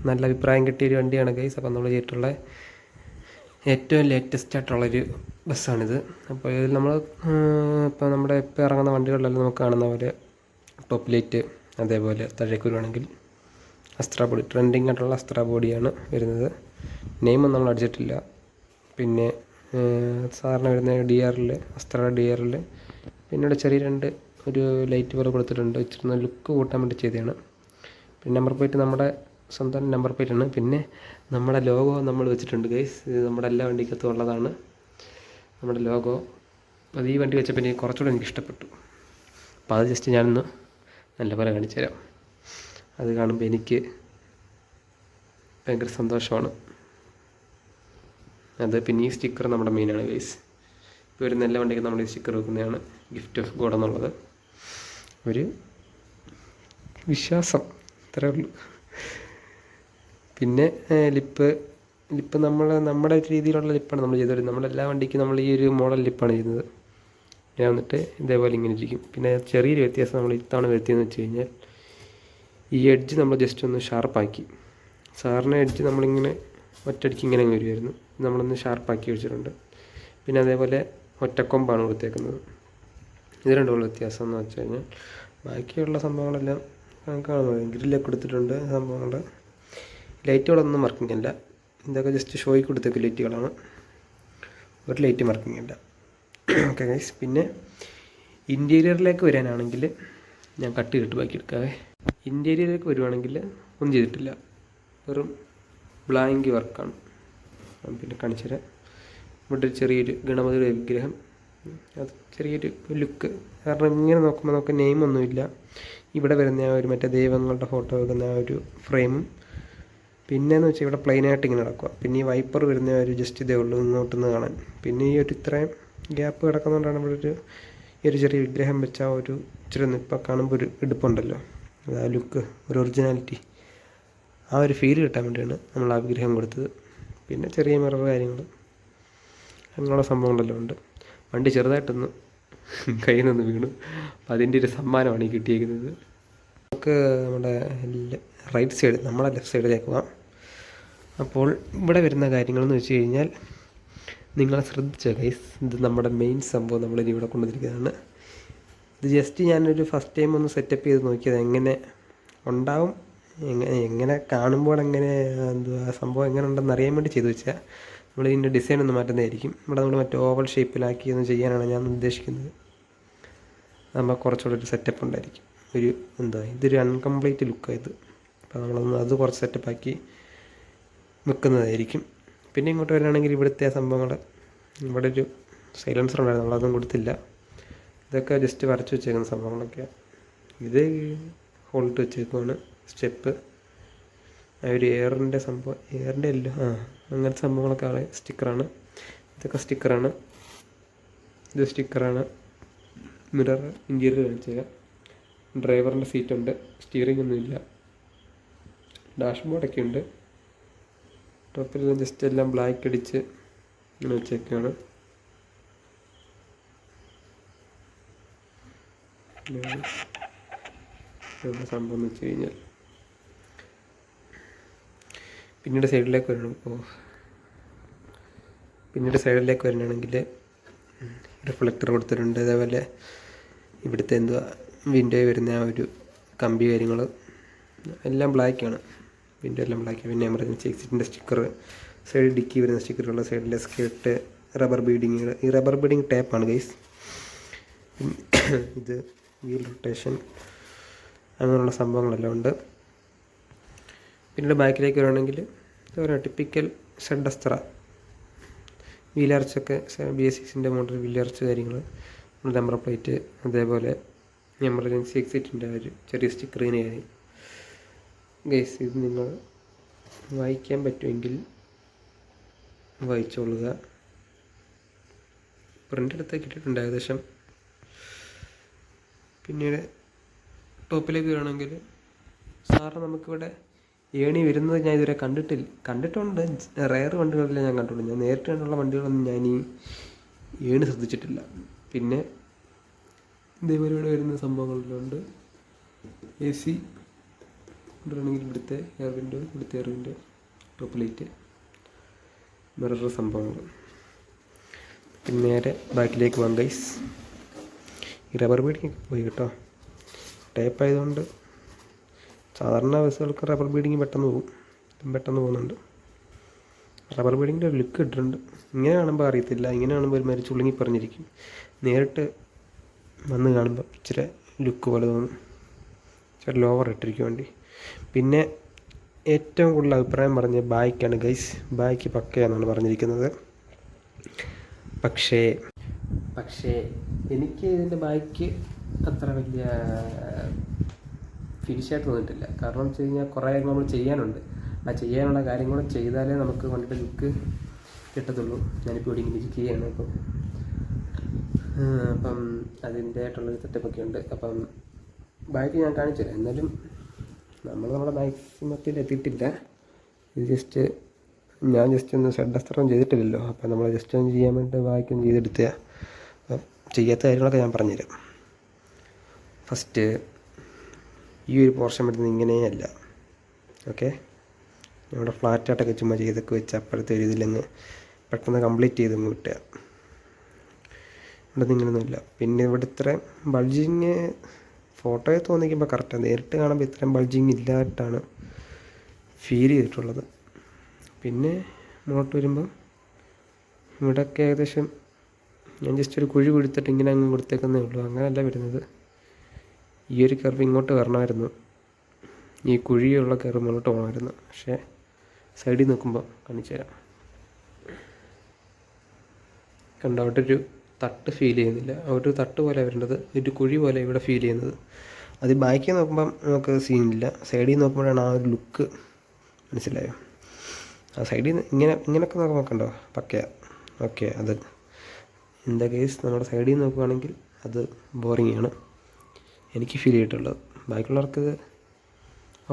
നല്ല അഭിപ്രായം കിട്ടിയൊരു വണ്ടിയാണ് ഗൈസ്. അപ്പോൾ നമ്മൾ ചെയ്തിട്ടുള്ള ഏറ്റവും ലേറ്റസ്റ്റ് ആയിട്ടുള്ളൊരു ബസ്സാണിത്. അപ്പോൾ ഇതിൽ നമ്മൾ ഇപ്പോൾ നമ്മുടെ ഇപ്പോൾ ഇറങ്ങുന്ന വണ്ടികളിലെല്ലാം നമുക്ക് കാണുന്ന പോലെ ടോപ്പ് ലൈറ്റ്, അതേപോലെ താഴേക്ക് വരുവാണെങ്കിൽ അസ്ത്ര ബോഡി, ട്രെൻഡിങ് ആയിട്ടുള്ള അസ്ത്ര ബോഡിയാണ് വരുന്നത്. നെയിമൊന്നും നമ്മൾ അടിച്ചിട്ടില്ല. പിന്നെ സാറിന് വരുന്ന DRL, അസ്ത്ര DRL, പിന്നെ ഇവിടെ ചെറിയ ഒരു ലൈറ്റ് പോലെ കൊടുത്തിട്ടുണ്ട്. ഇച്ചിരി ലുക്ക് കൂട്ടാൻ വേണ്ടി ചെയ്തതാണ്. പിന്നെ നമ്പർ പ്ലേറ്റ് നമ്മുടെ സ്വന്തം നമ്പർ പ്ലേറ്റാണ്. പിന്നെ നമ്മുടെ ലോഗോ നമ്മൾ വെച്ചിട്ടുണ്ട് ഗൈസ്. ഇത് നമ്മുടെ എല്ലാ വണ്ടിക്കകത്തും ഉള്ളതാണ് നമ്മുടെ ലോഗോ. അത് ഈ വണ്ടി വെച്ചപ്പോൾ എനിക്ക് കുറച്ചുകൂടെ എനിക്ക് ഇഷ്ടപ്പെട്ടു. അപ്പോൾ അത് ജസ്റ്റ് ഞാനൊന്ന് നല്ലപോലെ കാണിച്ചു തരാം. അത് കാണുമ്പോൾ എനിക്ക് ഭയങ്കര സന്തോഷമാണ്. അത് പിന്നെ ഈ സ്റ്റിക്കർ നമ്മുടെ മെയിനാണ് ഗൈസ്. ഇപ്പോൾ വരുന്ന എല്ലാ വണ്ടിക്കും നമ്മൾ ഈ സ്റ്റിക്കർ വെക്കുന്നതാണ്. ഗിഫ്റ്റ് ഓഫ് ഗോഡ് എന്നുള്ളത് ഒരു വിശ്വാസം, ഇത്രേ ഉള്ളൂ. പിന്നെ ലിപ്പ് നമ്മുടെ രീതിയിലുള്ള ലിപ്പാണ് നമ്മൾ ചെയ്തത്. നമ്മളെല്ലാ വണ്ടിക്കും നമ്മൾ ഈ ഒരു മോഡൽ ലിപ്പാണ് ചെയ്യുന്നത്. ഞാൻ വന്നിട്ട് ഇതേപോലെ ഇങ്ങനെ ഇരിക്കും. പിന്നെ ചെറിയൊരു വ്യത്യാസം നമ്മൾ ഇത്തവണ വരുത്തിയെന്ന് വെച്ച് കഴിഞ്ഞാൽ ഈ എഡ്ജ് നമ്മൾ ജസ്റ്റ് ഒന്ന് ഷാർപ്പാക്കി. സാറിന് എഡ്ജ് നമ്മളിങ്ങനെ ഒറ്റയടിക്ക് ഇങ്ങനെ വരുമായിരുന്നു. നമ്മളൊന്ന് ഷാർപ്പാക്കി വെച്ചിട്ടുണ്ട്. പിന്നെ അതേപോലെ ഒറ്റക്കൊമ്പാണ് കൊടുത്തേക്കുന്നത്. ഇത് രണ്ടുമുള്ള വ്യത്യാസം എന്ന് വെച്ച് കഴിഞ്ഞാൽ ബാക്കിയുള്ള സംഭവങ്ങളെല്ലാം കാണുന്നത് ഗ്രില്ലൊക്കെ കൊടുത്തിട്ടുണ്ട്. സംഭവങ്ങൾ ലൈറ്റുകളൊന്നും വർക്കിംഗ് അല്ല. ഇതൊക്കെ ജസ്റ്റ് ഷോയ്ക്ക് കൊടുത്തേക്ക് ലൈറ്റുകളാണ്. ഒരു ലൈറ്റ് വർക്കിംഗ് അല്ല. Okay guys. പിന്നെ ഇൻറ്റീരിയറിലേക്ക് വരാനാണെങ്കിൽ ഞാൻ കട്ട് ബാക്കി എടുക്കാവേ. ഇൻറ്റീരിയറിലേക്ക് വരുവാണെങ്കിൽ ഒന്നും ചെയ്തിട്ടില്ല, വെറും ബ്ലാങ്ക് വർക്കാണ്. പിന്നെ കാണിച്ചു തരാം. ഇവിടെ ഒരു ചെറിയൊരു ഗണപതിയുടെ വിഗ്രഹം, അത് ചെറിയൊരു ലുക്ക്. കാരണം ഇങ്ങനെ നോക്കുമ്പോൾ നമുക്ക് നെയിമൊന്നുമില്ല. ഇവിടെ വരുന്ന ആ ഒരു മറ്റേ ദൈവങ്ങളുടെ ഫോട്ടോ വെക്കുന്ന ആ ഒരു ഫ്രെയിമും, പിന്നെയെന്ന് വെച്ചാൽ ഇവിടെ പ്ലെയിനായിട്ട് ഇങ്ങനെ നടക്കുക. പിന്നെ ഈ വൈപ്പർ വരുന്ന ഒരു ജസ്റ്റ് ഇതേ ഉള്ളൂ ഇങ്ങോട്ടൊന്ന് കാണാൻ. പിന്നെ ഈ ഒരു ഇത്രയും ഗ്യാപ്പ് കിടക്കുന്നതുകൊണ്ടാണ് ഇവിടെ ഈ ഒരു ചെറിയ വിഗ്രഹം വെച്ച ആ ഒരു ഇച്ചിരി ഇപ്പോൾ കാണുമ്പോൾ ഒരു എടുപ്പുണ്ടല്ലോ, ആ ലുക്ക്, ഒരു ഒറിജിനാലിറ്റി, ആ ഒരു ഫീൽ കിട്ടാൻ വേണ്ടിയാണ് നമ്മൾ ആ വിഗ്രഹം കൊടുത്തത്. പിന്നെ ചെറിയ മിറർ കാര്യങ്ങൾ അങ്ങനെയുള്ള സംഭവങ്ങളെല്ലാം ഉണ്ട്. വണ്ടി ചെറുതായിട്ടൊന്ന് കയ്യിൽ നിന്ന് വീണു. അപ്പോൾ അതിൻ്റെ ഒരു സമ്മാനമാണ് ഈ കിട്ടിയിരിക്കുന്നത്. നമുക്ക് നമ്മുടെ റൈറ്റ് സൈഡ്, നമ്മളെ ലെഫ്റ്റ് സൈഡിലേക്ക് പോകാം. അപ്പോൾ ഇവിടെ വരുന്ന കാര്യങ്ങളെന്ന് വെച്ച് കഴിഞ്ഞാൽ നിങ്ങൾ ശ്രദ്ധിച്ച ഗൈസ്, ഇത് നമ്മുടെ മെയിൻ സംഭവം നമ്മളിനി ഇവിടെ കൊണ്ടുവന്നിരിക്കുന്നതാണ്. ഇത് ജസ്റ്റ് ഞാനൊരു ഫസ്റ്റ് ടൈം ഒന്ന് സെറ്റപ്പ് ചെയ്ത് നോക്കിയത് എങ്ങനെ ഉണ്ടാവും, എങ്ങനെ കാണുമ്പോൾ എങ്ങനെ സംഭവം എങ്ങനെ ഉണ്ടെന്ന് അറിയാൻ വേണ്ടി ചെയ്തു വെച്ചാൽ നമ്മൾ ഇതിൻ്റെ ഡിസൈൻ ഒന്ന് മാറ്റുന്നതായിരിക്കും. ഇവിടെ നമ്മൾ മറ്റേ ഓവൽ ഷേപ്പിലാക്കി ഒന്ന് ചെയ്യാനാണ് ഞാൻ ഉദ്ദേശിക്കുന്നത്. നമ്മൾ കുറച്ചുകൂടെ ഒരു സെറ്റപ്പ് ഉണ്ടായിരിക്കും. ഇതൊരു അൺകംപ്ലീറ്റ് ലുക്കായത്. അപ്പോൾ നമ്മളൊന്ന് അത് കുറച്ച് സെറ്റപ്പാക്കി വെക്കുന്നതായിരിക്കും. പിന്നെ ഇങ്ങോട്ട് വരികയാണെങ്കിൽ ഇവിടുത്തെ സംഭവങ്ങൾ, ഇവിടെ ഒരു സൈലൻസർ ഉണ്ടായിരുന്നു, നമ്മളതൊന്നും കൊടുത്തില്ല. ഇതൊക്കെ ജസ്റ്റ് വരച്ച് വെച്ചേക്കുന്ന സംഭവങ്ങളൊക്കെയാണ്. ഇത് ഹോൾട്ട് വെച്ചേക്കുവാണ്, സ്റ്റെപ്പ്, ആ ഒരു എയറിൻ്റെ സംഭവം, എയറിൻ്റെ എല്ലാം അങ്ങനത്തെ സംഭവങ്ങളൊക്കെ ആണ്. സ്റ്റിക്കറാണ്, ഇതൊക്കെ സ്റ്റിക്കറാണ്. ഇത് സ്റ്റിക്കറാണ്. Mirror interior കാണിച്ചേക്കാം. ഡ്രൈവറിൻ്റെ സീറ്റുണ്ട്, സ്റ്റിയറിംഗ് ഒന്നുമില്ല, ഡാഷ്ബോർഡൊക്കെ ഉണ്ട്. ടോപ്പിൽ ജസ്റ്റ് എല്ലാം ബ്ലാക്ക് അടിച്ച് ഇങ്ങനെ വെച്ചേക്കാണ്. സംഭവം എന്ന് വെച്ച് കഴിഞ്ഞാൽ പിന്നീട് സൈഡിലേക്ക് വരണമെങ്കിൽ റിഫ്ലക്ടർ കൊടുത്തിട്ടുണ്ട്. അതേപോലെ ഇവിടുത്തെ വിൻഡോയിൽ വരുന്ന ആ ഒരു കമ്പി കാര്യങ്ങൾ എല്ലാം ബ്ലാക്കാണ്. വിൻഡോ എല്ലാം ബ്ലാക്ക്. പിന്നെ എമർജൻസി എക്സിറ്റിൻ്റെ സ്റ്റിക്കർ, സൈഡ് ഡിക്കി വരുന്ന സ്റ്റിക്കറുള്ള, സൈഡിലെ സ്കേർട്ട്, റബ്ബർ ബീഡിങ്. ഈ റബ്ബർ ബീഡിങ് ടേപ്പാണ് ഗൈസ്. ഇത് വീൽ റൊട്ടേഷൻ, അങ്ങനെയുള്ള സംഭവങ്ങളെല്ലാം ഉണ്ട്. പിന്നീട് ബാക്കിലേക്ക് വരുവാണെങ്കിൽ ഓരോ ടിപ്പിക്കൽ സെഡ് അസ്ത്ര, വീലർച്ചൊക്കെ BS6 മോഡൽ വീലർച്ച് കാര്യങ്ങൾ, നമ്പർ പ്ലേറ്റ്, അതേപോലെ എമർജൻസി എക്സിറ്റിൻ്റെ ഒരു ചെറിയ സ്റ്റിക്കറിന് കാര്യം. ഗൈസ്, ഇത് നിങ്ങൾ വായിക്കാൻ പറ്റുമെങ്കിൽ വായിച്ചോളുക. പ്രിൻ്റ് എടുത്ത് കിട്ടിയിട്ടുണ്ട് ഏകദേശം. പിന്നീട് ടോപ്പിലേക്ക് വരികയാണെങ്കിൽ സാറ് നമുക്കിവിടെ ഏണി വരുന്നത് ഞാൻ ഇതുവരെ കണ്ടിട്ടുണ്ട്. റയർ വണ്ടികളെല്ലാം ഞാൻ കണ്ടിട്ടുണ്ട്. ഞാൻ നേരിട്ട് കണ്ടുള്ള വണ്ടികളൊന്നും ഞാൻ ഈ ഏണി ശ്രദ്ധിച്ചിട്ടില്ല. പിന്നെ ഇതേപോലെ ഇവിടെ വരുന്ന സംഭവങ്ങളിലുണ്ട് AC ഇവിടെയാണെങ്കിൽ ഇവിടുത്തെ air window top light, mirror സംഭവങ്ങൾ. പിന്നെ നേരെ ബാക്കിലേക്ക് പോകാം ഗൈസ്. ഈ റബ്ബർ ബീഡിങ് പോയി കേട്ടോ. ടേപ്പ് ആയതുകൊണ്ട് സാധാരണ ബസ്സുകൾക്ക് റബ്ബർ ബീഡിങ് പെട്ടെന്ന് പോകുന്നുണ്ട്. റബ്ബർ ബീഡിങ്ങിൻ്റെ ഒരു ലുക്ക് ഇട്ടിട്ടുണ്ട്. ഇങ്ങനെ കാണുമ്പോൾ അറിയത്തില്ല, ഇങ്ങനെ കാണുമ്പോൾ ഒരു മരിച്ചു ചുളുങ്ങി പറഞ്ഞിരിക്കും. നേരിട്ട് വന്ന് കാണുമ്പോൾ ഇച്ചിരി ലുക്ക് പോലെ തോന്നും. ഇച്ചിരി ലോവർ ഇട്ടിരിക്കും വണ്ടി. പിന്നെ ഏറ്റവും കൂടുതൽ അഭിപ്രായം പറഞ്ഞ ബായ്ക്കാണ് ഗൈസ്. ബായ്ക്ക് പക്കയാണെന്നാണ് പറഞ്ഞിരിക്കുന്നത്. പക്ഷേ എനിക്ക് ഇതിൻ്റെ ബായ്ക്ക് അത്ര വലിയ ഫിനിഷായിട്ട് തോന്നിയിട്ടില്ല. കാരണം വെച്ച് കഴിഞ്ഞാൽ കുറേ കാര്യങ്ങൾ നമ്മൾ ചെയ്യാനുണ്ട്. ആ ചെയ്യാനുള്ള കാര്യങ്ങളും ചെയ്താലേ നമുക്ക് വണ്ടിയുടെ ലുക്ക് കിട്ടത്തുള്ളൂ. ഞാനിപ്പോൾ ഇവിടെ ഇങ്ങനെ ഇരിക്കുകയാണ്. അപ്പം അതിൻ്റെ ആയിട്ടുള്ളൊരു സെറ്റപ്പൊക്കെ ഉണ്ട്. അപ്പം ബായ്ക്ക് ഞാൻ കാണിച്ചു തരാം. എന്നാലും നമ്മുടെ മാക്സിമത്തിൽ എത്തിയിട്ടില്ല. ഇത് ഞാൻ ഒന്ന് ഷെഡ് ചെയ്തിട്ടില്ലല്ലോ. അപ്പം നമ്മൾ ജസ്റ്റ് ഒന്ന് ചെയ്യാൻ വേണ്ടി ബായ്ക്കൊന്ന് ചെയ്തെടുത്ത. അപ്പം ചെയ്യാത്ത കാര്യങ്ങളൊക്കെ ഞാൻ പറഞ്ഞുതരാം. ഫസ്റ്റ് ഈ ഒരു പോർഷൻ വരുന്നത് ഇങ്ങനെയല്ല. ഓക്കെ, ഇവിടെ ഫ്ലാറ്റായിട്ടൊക്കെ ചുമ്മാ ചെയ്തൊക്കെ വെച്ച് അപ്പോഴത്തെ ഒരു ഇതിലങ്ങ് പെട്ടെന്ന് കംപ്ലീറ്റ് ചെയ്തങ്ങ് വിട്ടുക. ഇവിടെ ഇങ്ങനെയൊന്നുമില്ല. പിന്നെ ഇവിടെ ഇത്രയും ബൾജിങ് ഫോട്ടോയിൽ തോന്നിക്കുമ്പോൾ കറക്റ്റാണ്. നേരിട്ട് കാണുമ്പോൾ ഇത്രയും ബൾജിങ് ഇല്ലായിട്ടാണ് ഫീൽ ചെയ്തിട്ടുള്ളത്. പിന്നെ മുന്നോട്ട് വരുമ്പം ഇവിടെയൊക്കെ ഏകദേശം ഞാൻ ജസ്റ്റ് ഒരു കുഴി കൊടുത്തിട്ട് ഇങ്ങനെ അങ്ങ് കൊടുത്തേക്കുന്നേ ഉള്ളൂ. അങ്ങനെയല്ല വരുന്നത്. ഈ ഒരു കർവ് ഇങ്ങോട്ട് വരണമായിരുന്നു. ഈ കുഴിയുള്ള കർവ് മുന്നോട്ട് പോകണമായിരുന്നു. പക്ഷേ സൈഡിൽ നോക്കുമ്പോൾ കാണിച്ചു തരാം. കണ്ടോ, അവിടെ ഒരു തട്ട് ഫീൽ ചെയ്യുന്നില്ല. ഒരു തട്ട് പോലെ വരേണ്ടത് ഒരു കുഴി പോലെ ഇവിടെ ഫീൽ ചെയ്യുന്നത്. അത് ബാക്കിൽ നോക്കുമ്പം നമുക്ക് സീനില്ല. സൈഡിൽ നോക്കുമ്പോഴാണ് ആ ഒരു ലുക്ക് മനസ്സിലായോ. ആ സൈഡിൽ നിന്ന് ഇങ്ങനെയൊക്കെ നോക്കുമ്പോൾ കണ്ടോ പക്കയാ. ഓക്കെ, അത് ഇൻ ദ കേസ് നമ്മുടെ സൈഡിൽ നോക്കുകയാണെങ്കിൽ അത് ബോറിംഗ് ആണ് എനിക്ക് ഫീൽ ചെയ്തിട്ടുള്ളത്. ബാക്കിയുള്ളവർക്ക്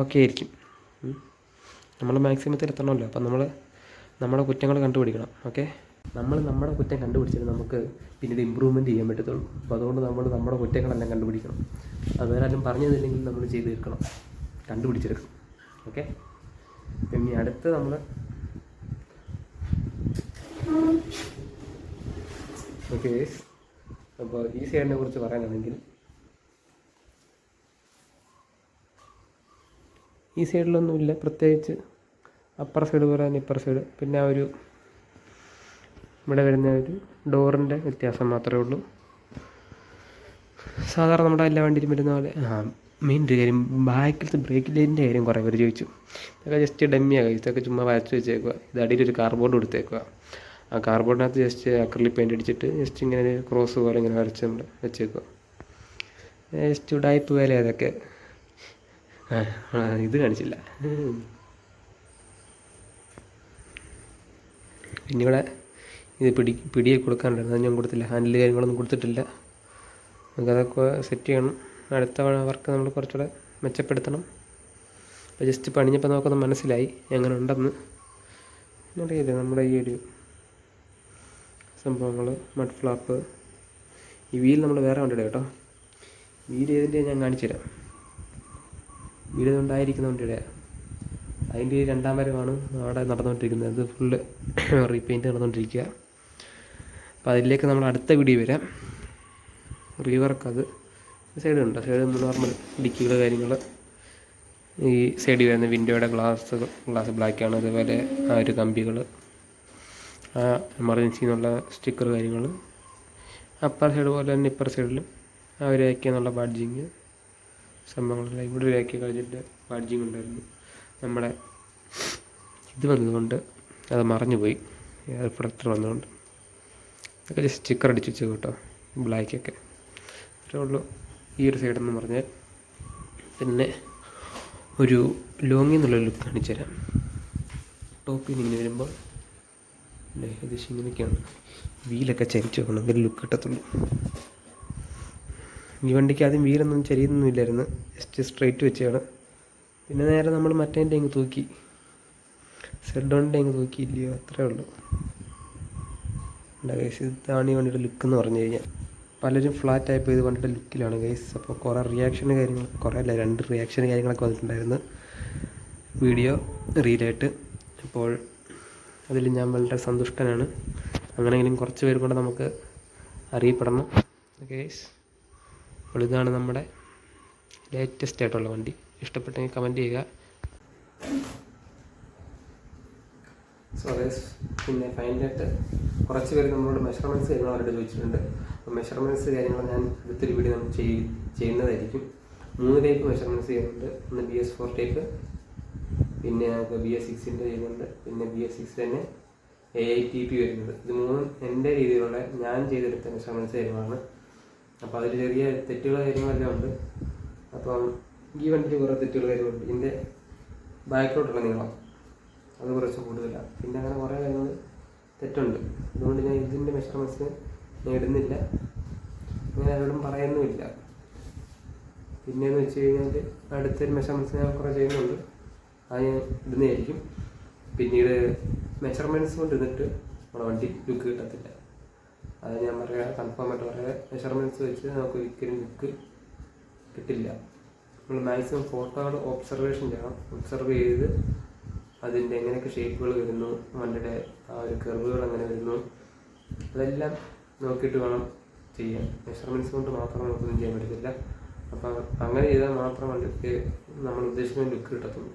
ഓക്കെ ആയിരിക്കും. നമ്മൾ മാക്സിമത്തിൽ എത്തണമല്ലോ. അപ്പം നമ്മുടെ കുറ്റങ്ങൾ കണ്ടുപിടിക്കണം. ഓക്കെ, നമ്മുടെ കുറ്റം കണ്ടുപിടിച്ചിട്ട് നമുക്ക് പിന്നീട് ഇമ്പ്രൂവ്മെൻറ്റ് ചെയ്യാൻ പറ്റത്തുള്ളൂ. അപ്പോൾ അതുകൊണ്ട് നമ്മുടെ കുറ്റങ്ങളെല്ലാം കണ്ടുപിടിക്കണം. അത് വേറാരും പറഞ്ഞു തന്നില്ലെങ്കിൽ നമ്മൾ ചെയ്ത് തീർക്കണം, കണ്ടുപിടിച്ചെടുക്കണം. ഓക്കെ, പിന്നെ അടുത്ത് നമ്മൾ ഓക്കെ. അപ്പോൾ ഈ സൈഡിനെ കുറിച്ച് പറയാനാണെങ്കിൽ ഈ സൈഡിലൊന്നുമില്ല പ്രത്യേകിച്ച്. അപ്പർ സൈഡ് പോലെ തന്നെ ഇപ്പർ സൈഡ്. പിന്നെ ആ ഒരു ഇവിടെ വരുന്ന ഒരു ഡോറിൻ്റെ വ്യത്യാസം മാത്രമേ ഉള്ളൂ. സാധാരണ നമ്മുടെ എല്ലാ വണ്ടിയിലും വരുന്ന പോലെ. മെയിൻ ഒരു കാര്യം, ബാക്കിലത്തെ ബ്രേക്ക് ലൈറ്റിൻ്റെ കാര്യം കുറേ പേര് ചോദിച്ചു. ഇതൊക്കെ ജസ്റ്റ് ഡമ്മിയാണ്. ഇതൊക്കെ ചുമ്മാ വരച്ച് വെച്ചേക്കുക. ഇത് അടിയിലൊരു കാർബോർഡ് കൊടുത്തേക്കുക. ആ കാർബോർഡിനകത്ത് ജസ്റ്റ് അക്രിലിക് പെയിൻ്റ് അടിച്ചിട്ട് ജസ്റ്റ് ഇങ്ങനെ ഒരു ക്രോസ് പോലെ ഇങ്ങനെ വരച്ച് നമ്മൾ വെച്ചേക്കുക. ജസ്റ്റ് ഉടായ്പ് വേല അതൊക്കെ. ഇത് കാണിച്ചില്ല. പിന്നെ ഇവിടെ ഇത് പിടിയൊക്കെ കൊടുക്കാനുണ്ടായിരുന്നു. അത് ഞാൻ കൊടുത്തില്ല. ഹാൻഡിൽ കാര്യങ്ങളൊന്നും കൊടുത്തിട്ടില്ല. നമുക്കതൊക്കെ സെറ്റ് ചെയ്യണം. അടുത്ത വർക്ക് നമ്മൾ കുറച്ചുകൂടെ മെച്ചപ്പെടുത്തണം. അപ്പോൾ ജസ്റ്റ് പണിഞ്ഞപ്പോൾ നമുക്കൊന്ന് മനസ്സിലായി എങ്ങനെ ഉണ്ടെന്ന്. അറിയില്ല, നമ്മുടെ ഈ ഒരു സംഭവങ്ങൾ മഡ് ഫ്ലാപ്പ്. ഈ വീൽ നമ്മൾ വേറെ വണ്ടിയുടെ കേട്ടോ. വീൽ ഏതിൻ്റെ ഞാൻ കാണിച്ചു തരാം. വീൽ ഉണ്ടായിരിക്കുന്ന വണ്ടിയുടെ അതിൻ്റെ രണ്ടാം വരവാണ് അവിടെ നടന്നുകൊണ്ടിരിക്കുന്നത്. അത് ഫുള്ള് റീപെയിൻറ്റ് നടന്നുകൊണ്ടിരിക്കുക. അപ്പോൾ അതിലേക്ക് നമ്മൾ അടുത്ത വീഡിയോ വരാം. റീവർക്ക് അത് സൈഡുണ്ട്. സൈഡ് നോർമൽ ഡിക്കികൾ കാര്യങ്ങൾ. ഈ സൈഡിൽ വരുന്ന വിൻഡോയുടെ ഗ്ലാസ് ബ്ലാക്കാണ്. അതുപോലെ ആ ഒരു കമ്പികൾ, ആ എമർജൻസി എന്നുള്ള സ്റ്റിക്കർ കാര്യങ്ങൾ. അപ്പർ സൈഡ് പോലെ തന്നെ ഇപ്പർ സൈഡിലും ആ ഒരു എന്നുള്ള ബാഡ്ജിങ് സംഭവങ്ങളെല്ലാം. ഇവിടെ ഒരു കഴിഞ്ഞിട്ട് ബാഡ്ജിങ് ഉണ്ടായിരുന്നു. നമ്മുടെ ഇത് വന്നതുകൊണ്ട് അത് മറഞ്ഞുപോയി. പ്രൊഡക്ടർ വന്നതുകൊണ്ട് അതൊക്കെ ജസ്റ്റ് സ്റ്റിക്കർ അടിച്ച് വെച്ചു കേട്ടോ, ബ്ലാക്കൊക്കെ. അത്രേ ഉള്ളൂ ഈ ഒരു സൈഡെന്ന് പറഞ്ഞാൽ. പിന്നെ ഒരു ലോങ്ങിൽ നിന്നുള്ള ലുക്ക് കാണിച്ചു തരാം. ടോപ്പിൽ നിന്ന് ഇങ്ങനെ വരുമ്പോൾ ഏകദേശം ഇങ്ങനെയൊക്കെയാണ്. വീലൊക്കെ ചരിച്ച് വെക്കണം, എന്തെങ്കിലും ലുക്ക് കിട്ടത്തുള്ളൂ. ഈ വണ്ടിക്ക് ആദ്യം വീലൊന്നും ചരിയുന്നൊന്നുമില്ലായിരുന്നു. ജസ്റ്റ് സ്ട്രെയിറ്റ് വെച്ചാണ്. പിന്നെ നേരെ നമ്മൾ മറ്റേൻ്റെ അങ്ങ് തൂക്കി, സെഡോണിൻ്റെ അങ്ങ് തൂക്കിയില്ലയോ, അത്രേ ഉള്ളൂ. ഗൈസ്, ഇതാണ് ഈ വണ്ടിയുടെ ലുക്ക് എന്ന് പറഞ്ഞു കഴിഞ്ഞാൽ. പലരും ഫ്ലാറ്റായപ്പോൾ ഇത് വണ്ടിയുടെ ലുക്കിലാണ് ഗൈസ്. അപ്പോൾ കുറേ റിയാക്ഷൻ കാര്യങ്ങൾ, കുറേ അല്ല 2 റിയാക്ഷൻ കാര്യങ്ങളൊക്കെ വന്നിട്ടുണ്ടായിരുന്നു. വീഡിയോ റീലായിട്ട്. അപ്പോൾ അതിൽ ഞാൻ വളരെ സന്തുഷ്ടനാണ്. അങ്ങനെയെങ്കിലും കുറച്ച് പേർ കൂടെ നമുക്ക് അറിയപ്പെടണം. ഗൈസ്, അപ്പോൾ ഇതാണ് നമ്മുടെ ലേറ്റസ്റ്റ് ആയിട്ടുള്ള വണ്ടി. ഇഷ്ടപ്പെട്ടെങ്കിൽ കമൻറ്റ് ചെയ്യുക. സോ ഗൈസ്, പിന്നെ ഫൈനലായിട്ട് കുറച്ച് പേര് നമ്മളോട് മെഷർമെൻറ്റ്സ് കാര്യങ്ങൾ അവരോട് ചോദിച്ചിട്ടുണ്ട്. അപ്പോൾ മെഷർമെൻറ്റ്സ് കാര്യങ്ങൾ ഞാൻ അടുത്തൊരു വീഡിയോ നമ്മൾ ചെയ്യുന്നതായിരിക്കും. 3 ടൈപ്പ് മെഷർമെൻറ്റ്സ് ചെയ്യുന്നുണ്ട്. ഒന്ന് BS4 ടൈപ്പ്, പിന്നെ നമുക്ക് BS6 ചെയ്യുന്നുണ്ട്, പിന്നെ BS6 തന്നെ AITP വരുന്നത്. ഇത് 3 എൻ്റെ രീതിയിലുള്ള ഞാൻ ചെയ്തെടുത്ത മെഷർമെൻറ്റ്സ് കാര്യങ്ങളാണ്. അപ്പോൾ അതിൽ ചെറിയ തെറ്റുകൾ കാര്യങ്ങളെല്ലാം ഉണ്ട്. അപ്പം ഈ വണ്ടിയിൽ കുറേ തെറ്റുകൾ കാര്യങ്ങളുണ്ട്. ഇതിൻ്റെ ബാക്കിലോട്ടുള്ള നീളം അത് കുറച്ച് കൂടുതലാണ്. പിന്നെ അങ്ങനെ കുറേ കാര്യങ്ങൾ തെറ്റുണ്ട്. അതുകൊണ്ട് ഞാൻ ഇതിൻ്റെ മെഷർമെൻറ്റ്സ് ഞാൻ ഇടുന്നില്ല, അങ്ങനെ ആരോടും പറയുന്നുമില്ല. പിന്നെയെന്ന് വെച്ച് കഴിഞ്ഞാൽ അടുത്തൊരു മെഷർമെൻറ്റ്സ് ഞാൻ കുറേ ചെയ്യുന്നുണ്ട്, അത് ഞാൻ ഇടുന്നതായിരിക്കും. പിന്നീട് മെഷർമെൻറ്റ്സ് കൊണ്ട് ഇരുന്നിട്ട് നമ്മുടെ വണ്ടി ലുക്ക് കിട്ടത്തില്ല. അത് ഞാൻ പറയാം, കൺഫേമായിട്ട് പറയാം. മെഷർമെൻറ്റ്സ് വെച്ച് നമുക്ക് ഒരിക്കലും ലുക്ക് കിട്ടില്ല. നമ്മൾ മാക്സിമം ഫോട്ടോകൾ ഒബ്സർവേഷൻ ചെയ്യണം. ഒബ്സർവ് ചെയ്ത് അതിൻ്റെ എങ്ങനെയൊക്കെ ഷേപ്പുകൾ വരുന്നു, വണ്ടിയുടെ ആ ഒരു കർവുകൾ എങ്ങനെ വരുന്നു, അതെല്ലാം നോക്കിയിട്ട് വേണം ചെയ്യാൻ. മെഷർമെൻറ്റ്സ് കൊണ്ട് മാത്രം നമുക്കൊന്നും ചെയ്യാൻ പറ്റത്തില്ല. അപ്പം അങ്ങനെ ചെയ്താൽ മാത്രം വണ്ടിക്ക് നമ്മൾ ഉദ്ദേശിക്കുന്ന ലുക്ക് കിട്ടത്തുള്ളൂ.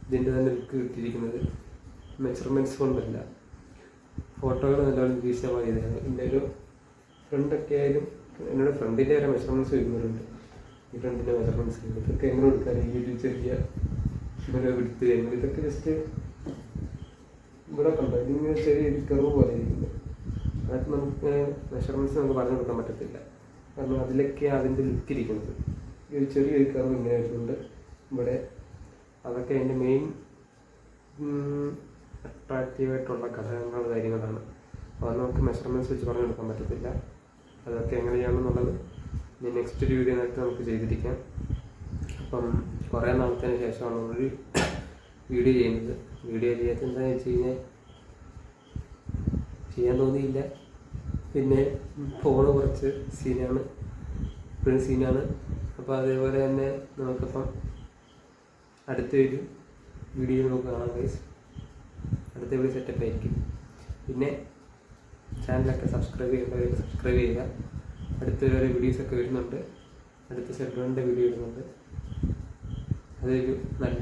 ഇതിൻ്റെ തന്നെ ലുക്ക് കിട്ടിയിരിക്കുന്നത് മെഷർമെൻറ്റ്സ് കൊണ്ടല്ല, ഫോട്ടോകൾ നല്ലപോലെ നിരീക്ഷണമായി ചെയ്തതാണ്. എൻ്റെ ഒരു ഫ്രണ്ടൊക്കെ ആയാലും എന്നോട് ഫ്രണ്ടിൻ്റെ വരെ മെഷർമെൻറ്റ്സ് വരുന്നവരുണ്ട്. ഈ ഫ്രണ്ടിൻ്റെ മെഷർമെൻറ്റ്സ് ഇതൊക്കെ എങ്ങനെ എടുക്കാൻ ഈ ഒരു ചെറിയ ഇവിടെ എടുത്ത് കഴിഞ്ഞാൽ ഇതൊക്കെ ജസ്റ്റ് ഇവിടെ കണ്ടോ, ഇതിങ്ങനെ ചെറിയൊരു കർവ് പോലെ ഇരിക്കുന്നത്. അതൊക്കെ നമുക്ക് മെഷർമെൻറ്റ്സ് നമുക്ക് പറഞ്ഞു കൊടുക്കാൻ പറ്റത്തില്ല. കാരണം അതിലൊക്കെ അതിൻ്റെ ലുക്കിരിക്കുന്നത്. ഈ ഒരു ചെറിയൊരു കർവ് ഇങ്ങനെ വരുന്നുണ്ട് ഇവിടെ. അതൊക്കെ അതിൻ്റെ മെയിൻ അട്രാക്റ്റീവായിട്ടുള്ള ഘടകങ്ങൾ കാര്യങ്ങളാണ്. അപ്പോൾ അത് നമുക്ക് മെഷർമെൻറ്റ്സ് വെച്ച് പറഞ്ഞു കൊടുക്കാൻ പറ്റത്തില്ല. അതൊക്കെ എങ്ങനെയാണെന്നുള്ളത് ഇനി നെക്സ്റ്റ് ഒരു വീഡിയോ ആയിട്ട് നമുക്ക് ചെയ്തിരിക്കാം. അപ്പം കുറേ നാളത്തിന് ശേഷമാണ് ഒരു വീഡിയോ ചെയ്യുന്നത്. വീഡിയോ ചെയ്യാത്ത എന്താണെന്ന് വെച്ച് കഴിഞ്ഞാൽ ചെയ്യാൻ തോന്നിയില്ല. പിന്നെ ഫോണ് കുറച്ച് സീനാണ്, ഇപ്പോഴും സീനാണ്. അപ്പോൾ അതേപോലെ തന്നെ നമുക്കിപ്പം അടുത്തൊരു വീഡിയോ നമുക്ക് കാണാം ഗൈസ്. അടുത്ത വീഡിയോ സെറ്റപ്പ് ആയിരിക്കും. പിന്നെ ചാനലൊക്കെ സബ്സ്ക്രൈബ് ചെയ്യുക. അടുത്ത വേറെ വീഡിയോസൊക്കെ വരുന്നുണ്ട്. അടുത്ത സെഗ്മെൻറ്റിൻ്റെ വീഡിയോ ഇടുന്നുണ്ട്. അതൊരു നല്ല